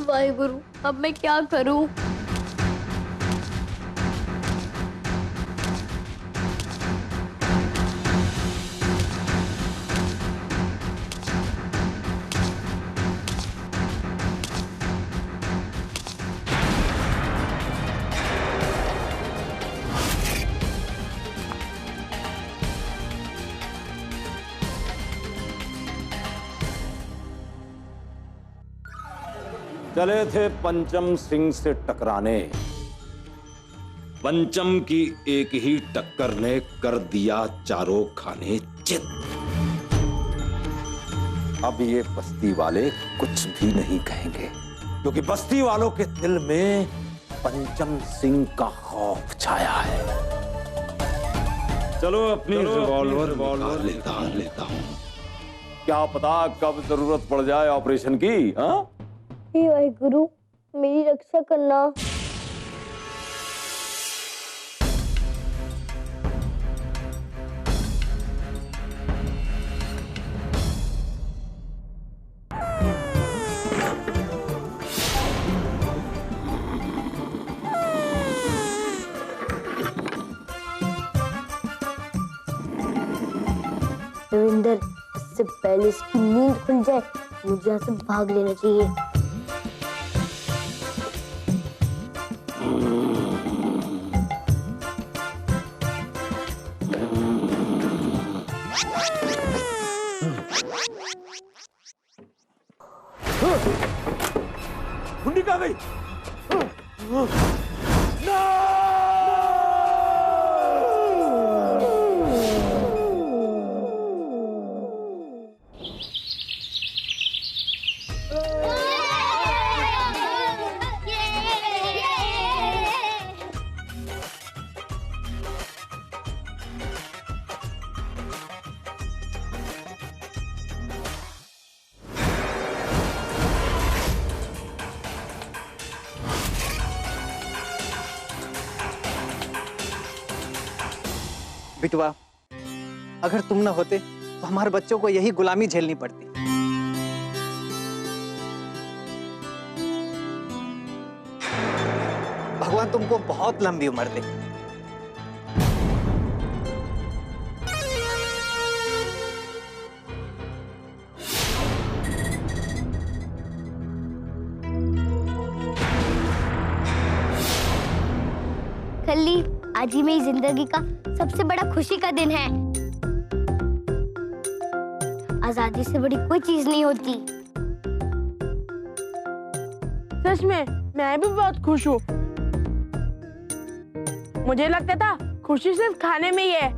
वाहिगुरु, अब मैं क्या करूं? चले थे पंचम सिंह से टकराने, पंचम की एक ही टक्कर ने कर दिया चारों खाने चित। अब ये बस्ती वाले कुछ भी नहीं कहेंगे, क्योंकि बस्ती वालों के दिल में पंचम सिंह का खौफ छाया है। चलो अपनी रिवॉल्वर लेता हूं, क्या पता कब जरूरत पड़ जाए ऑपरेशन की। हाँ, हे वाहिगुरु, मेरी रक्षा करना। रविंदर, इससे पहले इसकी नींद खुल जाए मुझे यहाँ से भाग लेना चाहिए। हुंडी कहाँ गई? बिटवा, अगर तुम न होते तो हमारे बच्चों को यही गुलामी झेलनी पड़ती। भगवान तुमको बहुत लंबी उम्र दे। खल्ली, आज ही मेरी जिंदगी का सबसे बड़ा खुशी का दिन है। आजादी से बड़ी कोई चीज नहीं होती। सच में मैं भी बहुत खुश हूँ। मुझे लगता था खुशी सिर्फ खाने में ही है।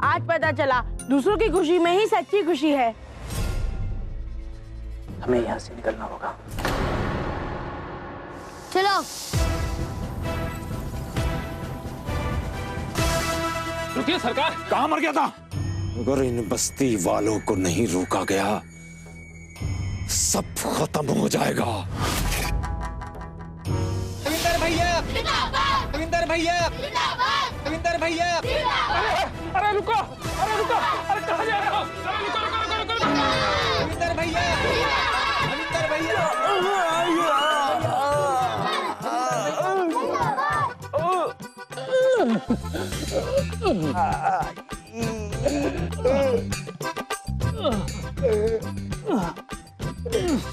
आज पता चला दूसरों की खुशी में ही सच्ची खुशी है। हमें यहाँ से निकलना होगा। चलो। रुकिए सरकार, कहाँ मर गया था? अगर इन बस्ती वालों को नहीं रोका गया, सब खत्म हो जाएगा। रविंदर भैया, रविंदर भैया, रविंदर भैया। अरे रुको, अरे कहाँ जा रहे हो? रविंदर भैया, रविंदर भैया।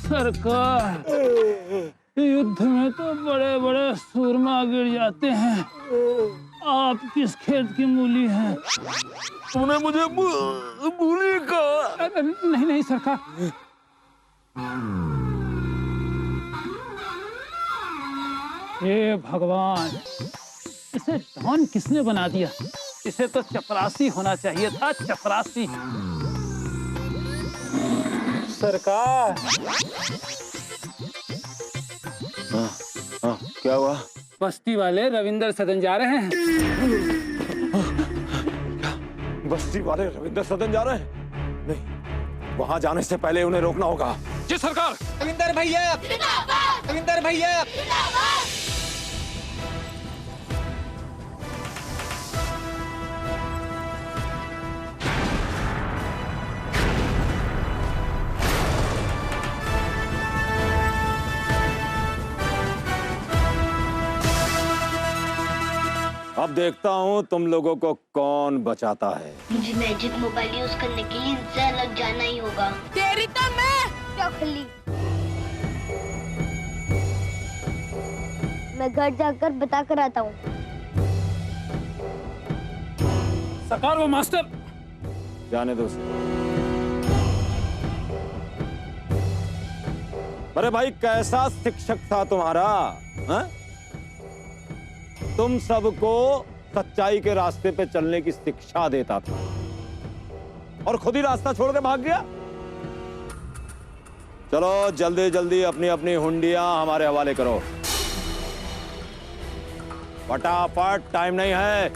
सरकार, युद्ध में तो बड़े बड़े सूरमा गिर जाते हैं। आप किस खेत की मूली हैं? तूने मुझे मूली कहा? नहीं नहीं सरकार। हे भगवान, इसे डॉन किसने बना दिया? इसे तो चपरासी होना चाहिए था, चपरासी। सरकार। हाँ, क्या हुआ? बस्ती वाले रविंदर सदन जा रहे हैं। बस्ती वाले रविंदर सदन जा रहे हैं? नहीं, वहां जाने से पहले उन्हें रोकना होगा। जी सरकार। रविंदर भैया, रविंदर भैया। अब देखता हूँ तुम लोगों को कौन बचाता है। मुझे मैजिक मोबाइल यूज करने के लिए जहर लग जाना ही होगा। तेरी तो मैं। क्या खली? मैं घर जाकर बता कर आता हूँ। सरकार वो मास्टर। जाने दो उसे। अरे भाई कैसा शिक्षक था तुम्हारा, हाँ? तुम सबको सच्चाई के रास्ते पे चलने की शिक्षा देता था और खुद ही रास्ता छोड़ के भाग गया। चलो जल्दी जल्दी अपनी अपनी हुंडियां हमारे हवाले करो, फटाफट, टाइम नहीं है।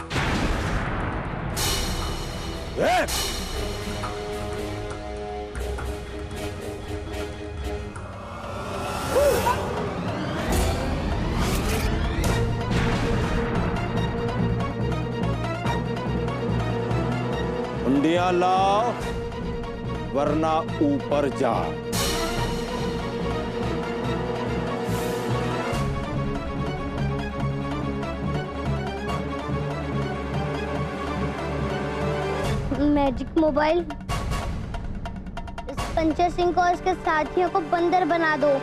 हुंडियां लाओ वरना ऊपर जा। मैजिक मोबाइल, इस पंचर सिंह को और इसके साथियों को बंदर बना दो।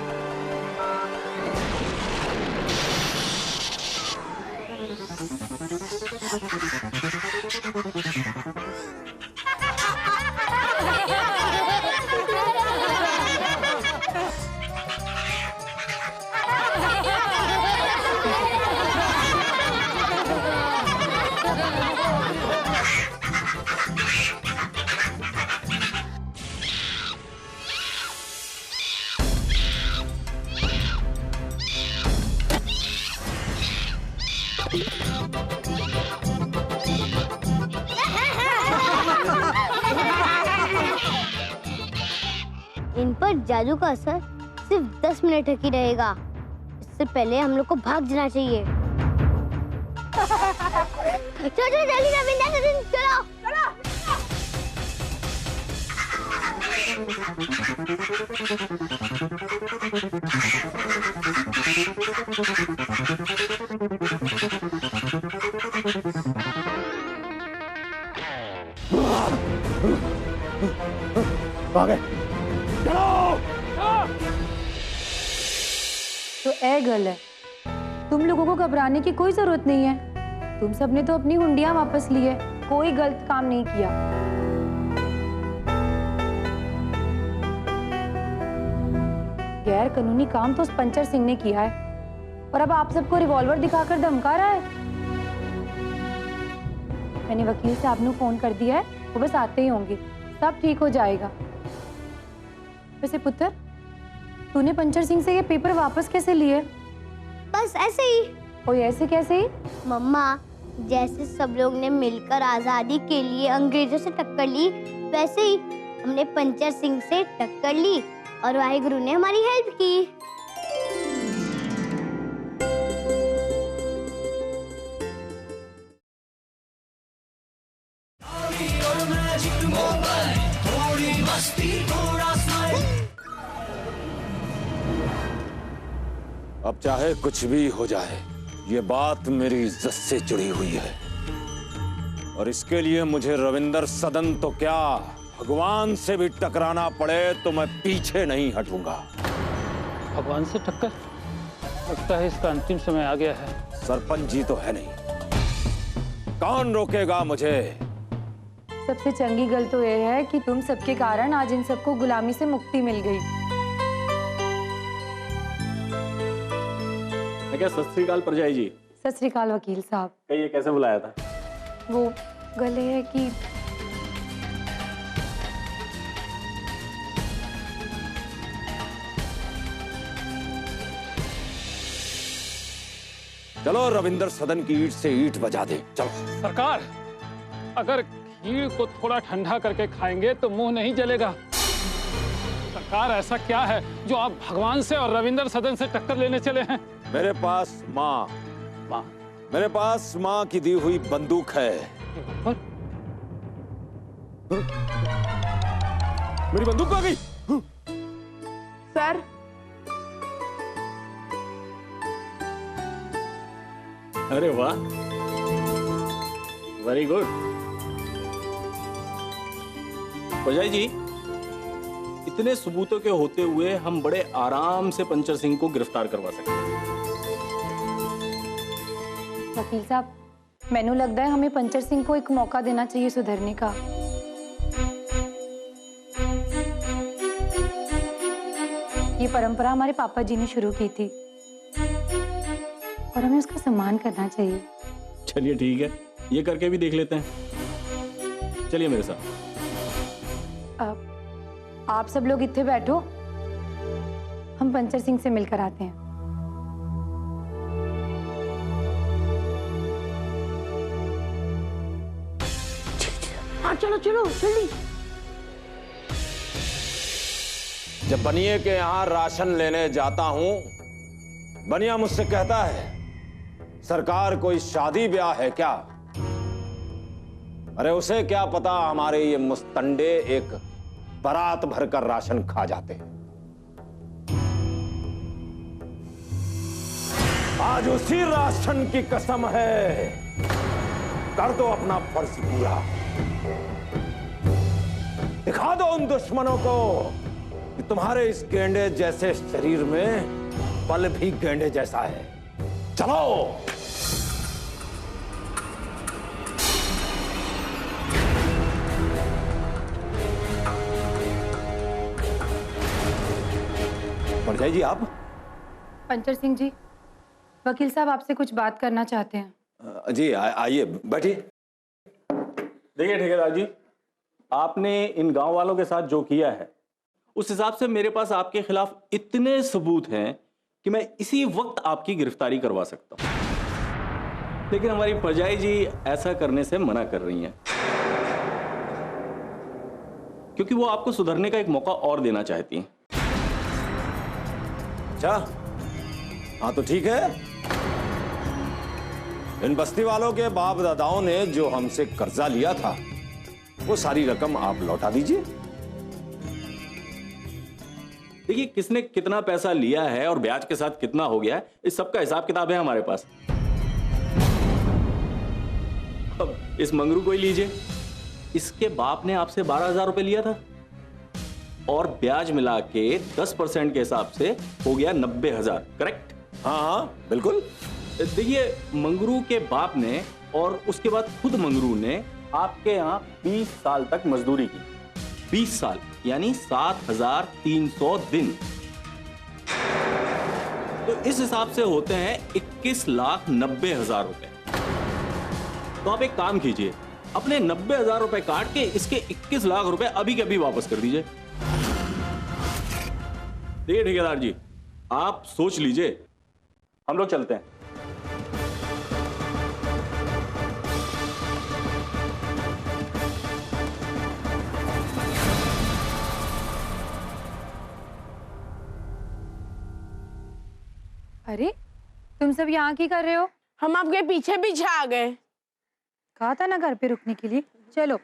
इन पर जादू का असर सिर्फ 10 मिनट तक ही रहेगा। इससे पहले हम लोग को भाग जाना चाहिए। चलो चलो जल्दी रविंद्र, चलो चलो। भागे। तो ए गर्ल है, तुम लोगों को घबराने की कोई जरूरत नहीं है। तुम सबने तो अपनी हुंडियां वापस ली है, कोई गलत काम नहीं किया। गैर कानूनी काम तो उस पंचर सिंह ने किया है और अब आप सबको रिवॉल्वर दिखाकर धमका रहा है। मैंने वकील साहब ने फोन कर दिया है, वो बस आते ही होंगे, सब ठीक हो जाएगा। वैसे पुत्र, तूने पंचर सिंह से ये पेपर वापस कैसे लिए? बस ऐसे ही। ओए ऐसे कैसे ही? मम्मा, जैसे सब लोग ने मिलकर आजादी के लिए अंग्रेजों से टक्कर ली, वैसे ही हमने पंचर सिंह से टक्कर ली और वाहिगुरु ने हमारी हेल्प की। अब चाहे कुछ भी हो जाए, ये बात मेरी इज्जत से जुड़ी हुई है और इसके लिए मुझे रविंदर सदन तो क्या, भगवान से भी टकराना पड़े तो मैं पीछे नहीं हटूंगा। भगवान से टक्कर? लगता है इसका अंतिम समय आ गया है। सरपंच जी तो है नहीं, कौन रोकेगा मुझे? सबसे चंगी गल तो ये है कि तुम सबके कारण आज इन सबको गुलामी से मुक्ति मिल गई। क्या सत श्री अकाल परजाई जी। सत श्री अकाल वकील साहब। ये कैसे बुलाया था? वो गले है कि चलो रविंदर सदन की ईंट से ईंट बजा दे, चलो। सरकार, अगर खीर को थोड़ा ठंडा करके खाएंगे तो मुंह नहीं जलेगा। सरकार, ऐसा क्या है जो आप भगवान से और रविंदर सदन से टक्कर लेने चले हैं? मेरे पास माँ मेरे पास माँ की दी हुई बंदूक है। मेरी बंदूक आ गई। सर, अरे वाह, वेरी गुड। प्रजाई जी, इतने सबूतों के होते हुए हम बड़े आराम से पंचर सिंह को गिरफ्तार करवा सकते हैं। वकील साहब, मैनू लगता है हमें पंचर सिंह को एक मौका देना चाहिए सुधरने का। ये परंपरा हमारे पापा जी ने शुरू की थी और हमें उसका सम्मान करना चाहिए। चलिए ठीक है, ये करके भी देख लेते हैं। चलिए मेरे साथ। आप सब लोग इत्थे बैठो, हम पंचर सिंह से मिलकर आते हैं। हाँ चलो चलो जल्दी। जब बनिए के यहाँ राशन लेने जाता हूं, बनिया मुझसे कहता है, सरकार कोई शादी ब्याह है क्या? अरे उसे क्या पता हमारे ये मुस्तंडे एक बारात भरकर राशन खा जाते हैं। आज उसी राशन की कसम है, कर दो अपना फर्ज पूरा। दिखा दो उन दुश्मनों को कि तुम्हारे इस गेंडे जैसे शरीर में बल भी गेंडे जैसा है। चलो। परजाई जी, आप? पंचर सिंह जी, वकील साहब आपसे कुछ बात करना चाहते हैं। जी आइए, बैठिए। देखिए ठेकेदार जी, आपने इन गांव वालों के साथ जो किया है, उस हिसाब से मेरे पास आपके खिलाफ इतने सबूत हैं कि मैं इसी वक्त आपकी गिरफ्तारी करवा सकता हूं। लेकिन हमारी परजाई जी ऐसा करने से मना कर रही हैं, क्योंकि वो आपको सुधरने का एक मौका और देना चाहती हैं। अच्छा, हाँ तो ठीक है। इन बस्ती वालों के बाप दादाओं ने जो हमसे कर्जा लिया था, वो सारी रकम आप लौटा दीजिए। देखिए, किसने कितना पैसा लिया है और ब्याज के साथ कितना हो गया है, इस सब का हिसाब किताब है हमारे पास। अब इस मंगरू को ही लीजिए, इसके बाप ने आपसे 12,000 रुपए लिया था और ब्याज मिला के 10% के हिसाब से हो गया 90,000, करेक्ट? हाँ हाँ बिल्कुल। देखिए, मंगरू के बाप ने और उसके बाद खुद मंगरू ने आपके यहाँ 20 साल तक मजदूरी की। 20 साल यानी 7,300 दिन। तो इस हिसाब से होते हैं 21,90,000 रुपए। तो आप एक काम कीजिए, अपने 90,000 रुपए काट के इसके 21 लाख रुपए अभी के अभी वापस कर दीजिए। देखिए ठेकेदार जी, आप सोच लीजिए, हम लोग चलते हैं। अरे, तुम सब यहाँ की कर रहे हो? हम आपके पीछे पीछे आ गए। कहा था ना घर पे रुकने के लिए। चलो।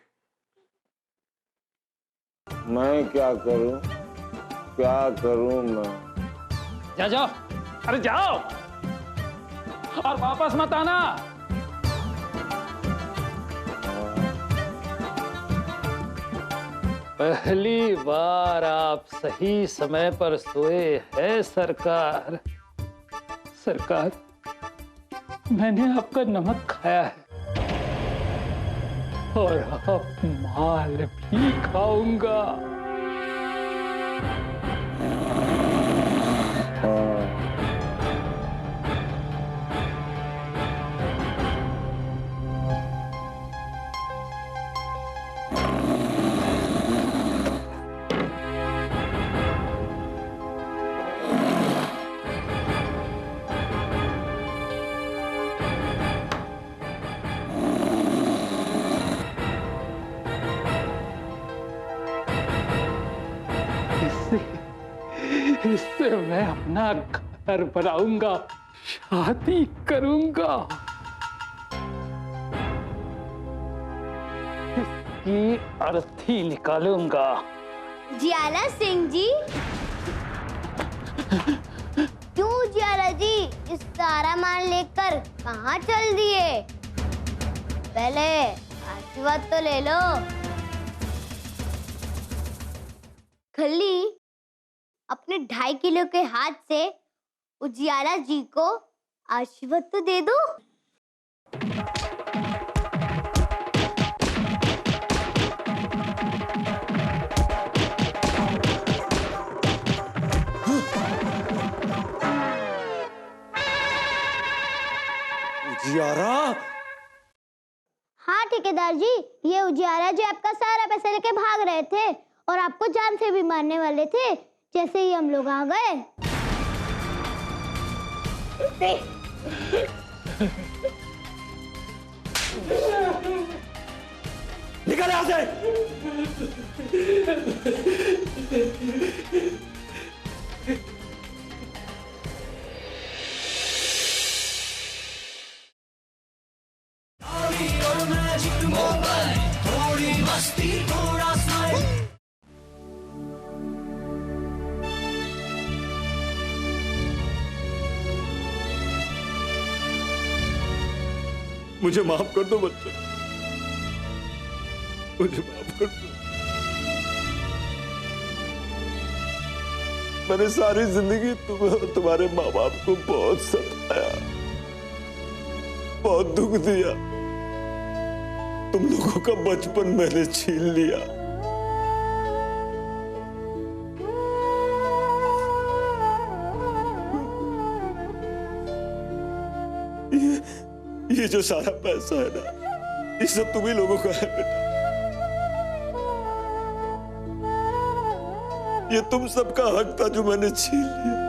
मैं क्या करूं, क्या करूं मैं? जाओ, अरे जाओ और वापस मत आना। पहली बार आप सही समय पर सोए हैं सरकार। सरकार, मैंने आपका नमक खाया है और अब माल भी खाऊंगा। इससे मैं अपना घर बनाऊंगा, शादी करूंगा, इसकी अर्थी निकालूंगा। जियाला सिंह जी, क्यों जियाला जी इस सारा माल लेकर कहाँ चल दिए? पहले आशीर्वाद तो ले लो। खल्ली, अपने 2.5 किलो के हाथ से उजियारा जी को आशीर्वाद तो दे दो। उजियारा? हाँ ठेकेदार जी, ये उजियारा जी आपका सारा पैसा लेके भाग रहे थे और आपको जान से भी मारने वाले थे, जैसे ही हम लोग आ गए। निकल यहाँ से! मुझे माफ कर दो बच्चों, मुझे माफ कर दो। मैंने सारी जिंदगी तुम्हें और तुम्हारे माँ बाप को बहुत सताया, बहुत दुख दिया। तुम लोगों का बचपन मैंने छीन लिया। ये जो सारा पैसा है ना, ये सब तुम्ही लोगों का है बेटा। ये तुम सबका हक था जो मैंने छीन लिया।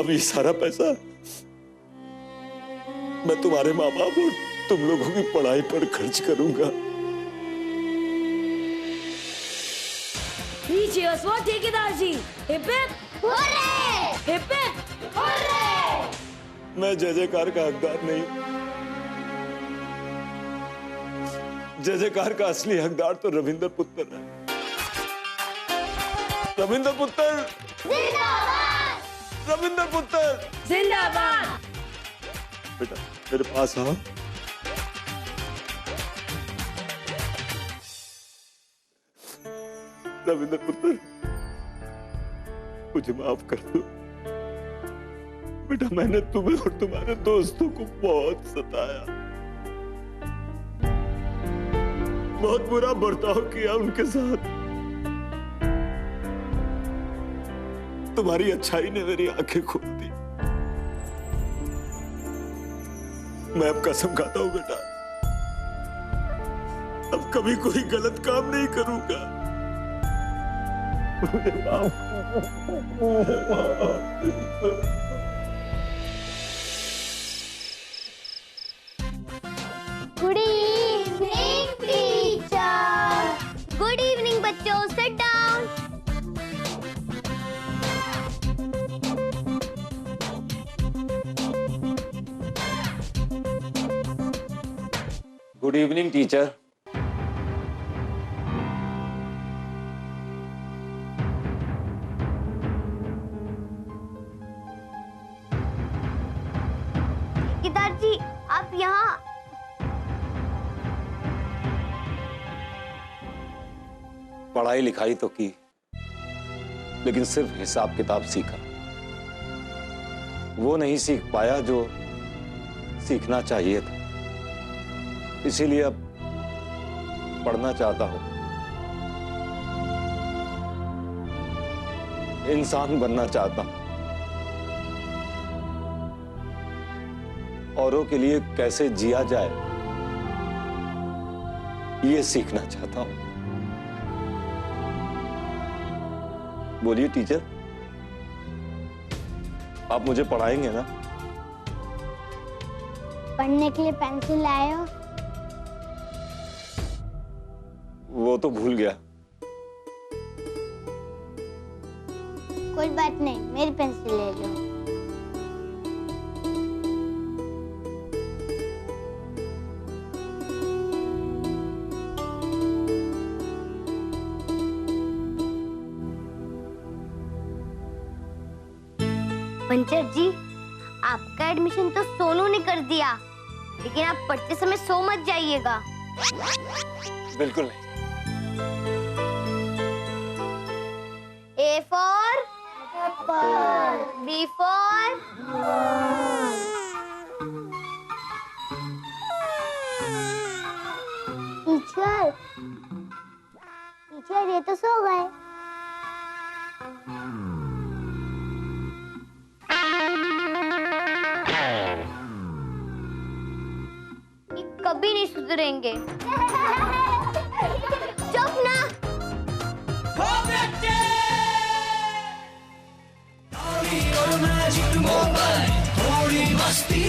अब ये सारा पैसा मैं तुम्हारे माँ बाप और तुम लोगों की पढ़ाई पर खर्च करूंगा। ठेकेदार जी, hip hip hurray! Hip hip hurray! मैं जय जयकार का हकदार नहीं, जय जयकार का असली हकदार तो रविंदर पुत्र है। रविंदर पुत्र जिंदाबाद! रविंदर पुत्र जिंदाबाद! बेटा मेरे पास आओ। रविंदर पुत्र, मुझे माफ कर दो बेटा। मैंने तुम्हें और तुम्हारे दोस्तों को बहुत सताया, बहुत बुरा बर्ताव किया उनके साथ। तुम्हारी अच्छाई ने मेरी आंखें खोल दी। मैं अब कसम खाता हूं बेटा, अब कभी कोई गलत काम नहीं करूंगा। Good evening teacher. Good evening बच्चों, sit down. Good evening teacher. ठेकेदार जी, आप यहाँ पढ़ाई लिखाई तो की, लेकिन सिर्फ हिसाब किताब सीखा। वो नहीं सीख पाया जो सीखना चाहिए था। इसीलिए अब पढ़ना चाहता हूं, इंसान बनना चाहता हूं, औरों के लिए कैसे जिया जाए ये सीखना चाहता हूं। बोलिए टीचर, आप मुझे पढ़ाएंगे ना? पढ़ने के लिए पेंसिल लाए हो? वो तो भूल गया। कोई बात नहीं, मेरी पेंसिल ले लो। पंचर जी, आपका एडमिशन तो सोनू ने कर दिया, लेकिन आप पढ़ते समय सो मत जाइएगा। बिल्कुल नहीं। A for apple, B for teacher, teacher ये तो सो गए। ये कभी नहीं सुधरेंगे। चुप ना। थोड़ी मस्ती